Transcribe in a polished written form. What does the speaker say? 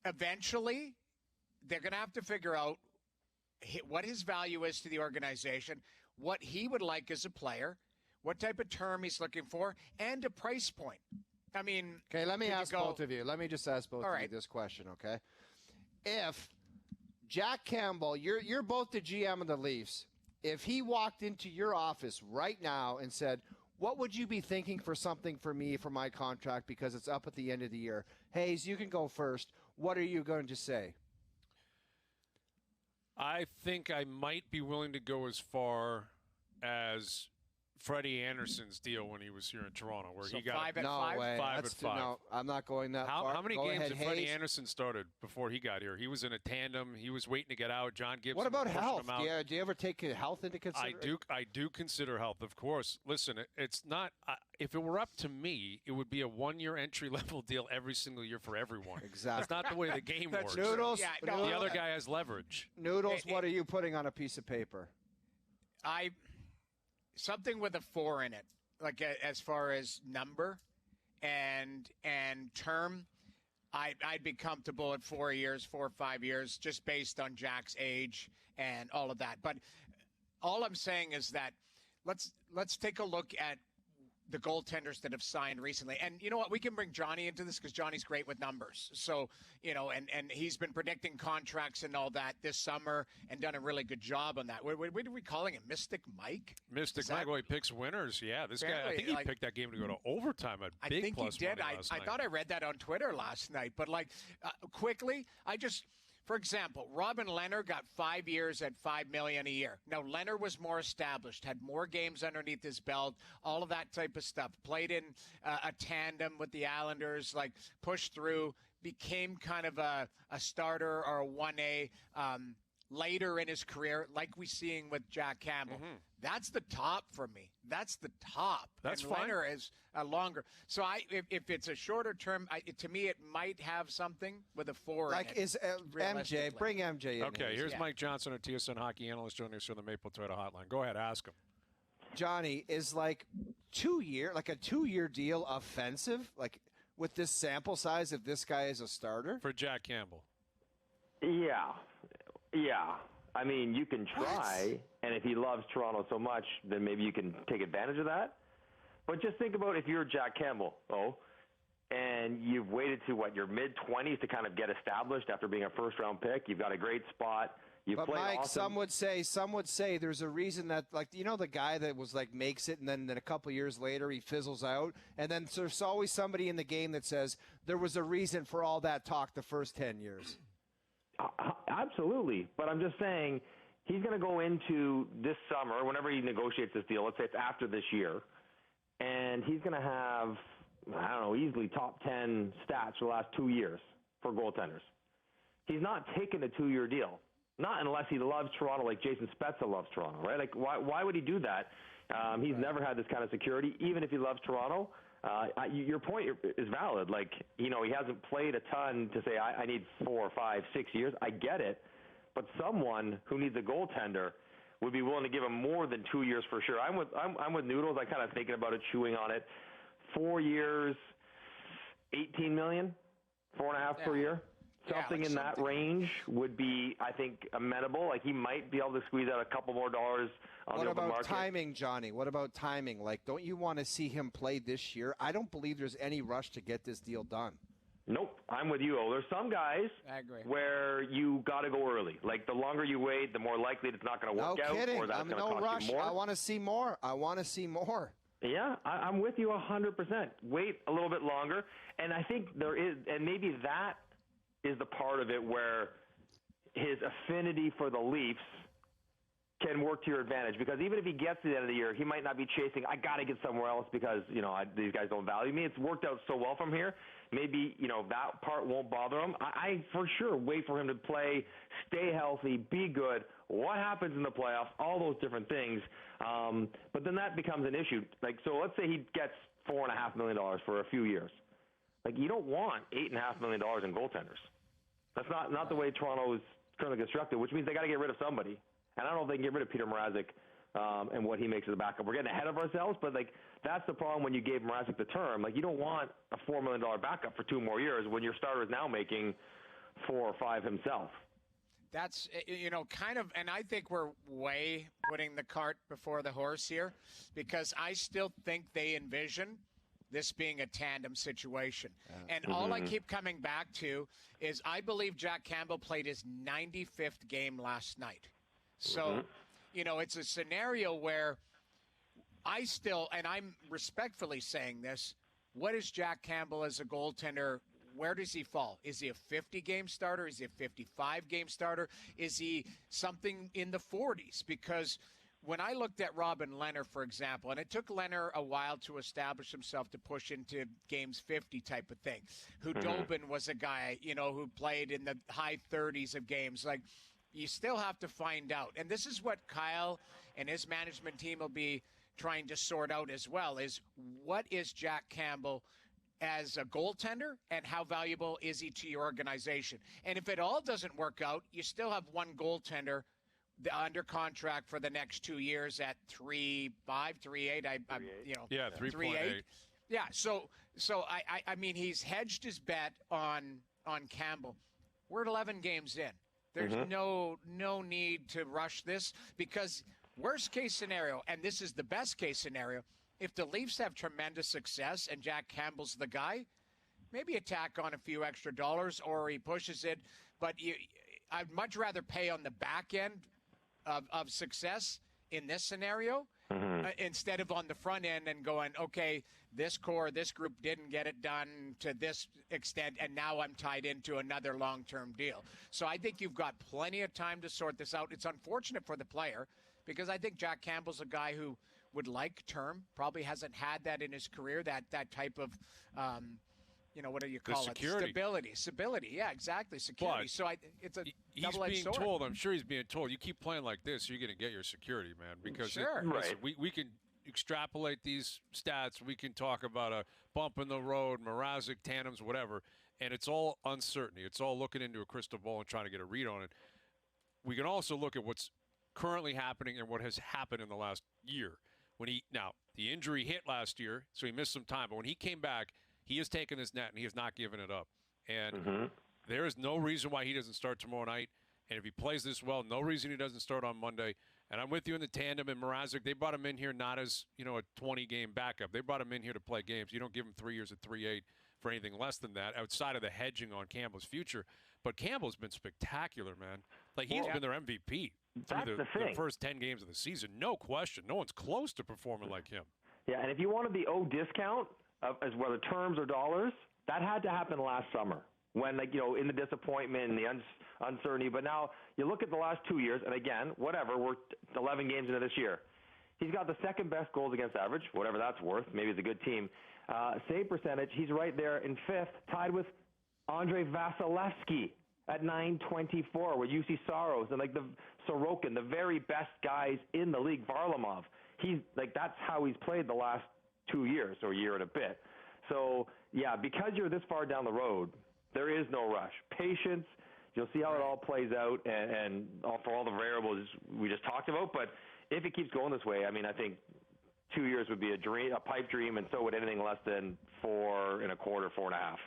eventually they're going to have to figure out what his value is to the organization, what he would like as a player, what type of term he's looking for, and a price point. I mean, okay, let me ask both of you. Let me just ask both of you this question, okay? If Jack Campbell, you're both the GM of the Leafs, if he walked into your office right now and said, what would you be thinking for something for me for my contract because it's up at the end of the year? Hayes, you can go first. What are you going to say? I think I might be willing to go as far as Freddie Anderson's deal when he was here in Toronto, where he got 5 at 5. Way. 5 at 5. No, I'm not going that far. How many Go games ahead, did Freddie Hayes. Anderson started before he got here? He was in a tandem. He was waiting to get out. John Gibson. What about pushing health? him out. Do you ever take health into consideration? I do consider health, of course. Listen, it's not. If it were up to me, it would be a 1-year entry-level deal every single year for everyone. Exactly. That's not the way the game works. Noodles. Yeah, the other guy has leverage. Noodles, what are you putting on a piece of paper? Something with a 4 in it, like as far as number and term. I'd be comfortable at 4 years, 4 or 5 years, just based on Jack's age and all of that. But all I'm saying is that let's take a look at the goaltenders that have signed recently. And you know what? We can bring Johnny into this because Johnny's great with numbers. So, and he's been predicting contracts and all that this summer and done a really good job on that. What are we calling him? Mystic Mike? Mystic Mike, he picks winners. Yeah, this guy, I think he picked that game to go to overtime at big plus money last night. I thought I read that on Twitter last night. But, quickly, for example, Robin Leonard got 5 years at $5 million a year. Now, Leonard was more established, had more games underneath his belt, all of that type of stuff. Played in a tandem with the Islanders, pushed through, became kind of a starter or a 1A later in his career, like we're seeing with Jack Campbell. Mm-hmm. That's the top for me. That's the top. That's and fine. Leonard is longer. So if it's a shorter term, to me it might have something with a 4. Is MJ? Bring MJ in. Okay, here's Mike Johnson, a TSN hockey analyst, joining us on the Maple Toyota Hotline. Go ahead, ask him. Johnny, is a 2-year deal offensive? With this sample size, if this guy is a starter for Jack Campbell? Yeah. I mean, you can try, and if he loves Toronto so much, then maybe you can take advantage of that. But just think about if you're Jack Campbell, and you've waited to, your mid-20s to kind of get established after being a first-round pick. You've got a great spot. But Mike, awesome. some would say there's a reason that, the guy that was makes it, and then a couple years later he fizzles out, and then there's always somebody in the game that says there was a reason for all that talk the first 10 years. Absolutely. But I'm just saying he's going to go into this summer, whenever he negotiates this deal, let's say it's after this year, and he's going to have, easily top 10 stats for the last 2 years for goaltenders. He's not taking a 2-year deal. Not unless he loves Toronto like Jason Spezza loves Toronto, right? Why would he do that? He's never had this kind of security, even if he loves Toronto. Your point is valid. He hasn't played a ton to say, I need 4, 5, 6 years. I get it. But someone who needs a goaltender would be willing to give him more than 2 years for sure. I'm with Noodles. I'm kind of thinking about it, chewing on it. 4 years, $18 million, 4.5 per year. Something in that range would be, I think, amenable. He might be able to squeeze out a couple more dollars on the open market. What about timing, Johnny? What about timing? Don't you want to see him play this year? I don't believe there's any rush to get this deal done. Nope, I'm with you. There's some guys where you got to go early. The longer you wait, the more likely it's not going to work out. No kidding. Or that's I'm going to no cost rush. you more. I want to see more. Yeah, I'm with you 100%. Wait a little bit longer. And I think there is, and maybe that is the part of it where his affinity for the Leafs can work to your advantage, because even if he gets to the end of the year, he might not be chasing, I got to get somewhere else because, these guys don't value me. It's worked out so well from here. Maybe, that part won't bother him. I for sure wait for him to play, stay healthy, be good. What happens in the playoffs, all those different things. But then that becomes an issue. So let's say he gets $4.5 million for a few years. You don't want $8.5 million in goaltenders. That's not the way Toronto is currently constructed, which means they got to get rid of somebody. And I don't know if they can get rid of Peter Mrazek and what he makes as a backup. We're getting ahead of ourselves, but that's the problem when you gave Mrazek the term. You don't want a $4 million backup for 2 more years when your starter is now making 4 or 5 himself. That's, kind of, and I think we're way putting the cart before the horse here, because I still think they envision this being a tandem situation. And all I keep coming back to is I believe Jack Campbell played his 95th game last night. So, it's a scenario where I still, and I'm respectfully saying this, what is Jack Campbell as a goaltender? Where does he fall? Is he a 50-game starter? Is he a 55-game starter? Is he something in the 40s? Because when I looked at Robin Lehner, for example, and it took Lehner a while to establish himself to push into games 50 type of thing. Hudobin was a guy, who played in the high 30s of games. Like, you still have to find out. And this is what Kyle and his management team will be trying to sort out as well, is what is Jack Campbell as a goaltender, and how valuable is he to your organization? And if it all doesn't work out, you still have one goaltender under contract for the next 2 years at 3.5, 3.8. 3.8. Yeah. So I mean, he's hedged his bet on Campbell. We're at 11 games in. There's no need to rush this, because worst case scenario, and this is the best case scenario, if the Leafs have tremendous success and Jack Campbell's the guy, maybe attack on a few extra dollars, or he pushes it. But I'd much rather pay on the back end of success in this scenario instead of on the front end and going, okay, this group didn't get it done to this extent, and now I'm tied into another long-term deal. So I think you've got plenty of time to sort this out. It's unfortunate for the player, because I think Jack Campbell's a guy who would like term, probably hasn't had that in his career, that type of, what do you call it? Stability. Yeah, exactly. Security. But so it's a he's double-edged being sword. told, I'm sure he's being told, you keep playing like this, you're going to get your security, man. Because listen, we can extrapolate these stats. We can talk about a bump in the road, Mrazek, tandems, whatever, and it's all uncertainty. It's all looking into a crystal ball and trying to get a read on it. We can also look at what's currently happening and what has happened in the last year. The injury hit last year, so he missed some time. But when he came back, he has taken this net and he has not given it up. And there is no reason why he doesn't start tomorrow night. And if he plays this well, no reason he doesn't start on Monday. And I'm with you in the tandem. And Mrazek, they brought him in here not as, a 20-game backup. They brought him in here to play games. You don't give him 3 years at 3.8 for anything less than that, outside of the hedging on Campbell's future. But Campbell's been spectacular, man. Like, he's been their MVP through the first 10 games of the season. No question. No one's close to performing like him. Yeah, and if you wanted the discount, as whether terms or dollars, that had to happen last summer when, in the disappointment and the uncertainty. But now you look at the last 2 years, and again, whatever, we're 11 games into this year. He's got the second best goals against average, whatever that's worth. Maybe it's a good team. Save percentage, he's right there in fifth, tied with Andrei Vasilevsky at .924, with UC Saros and the Sorokin, the very best guys in the league, Varlamov. He's that's how he's played the last 2 years, or a year and a bit. So, yeah, because you're this far down the road, there is no rush. Patience, you'll see how it all plays out, and for all the variables we just talked about. But if it keeps going this way, I mean, I think 2 years would be a pipe dream, and so would anything less than 4.25, 4.5.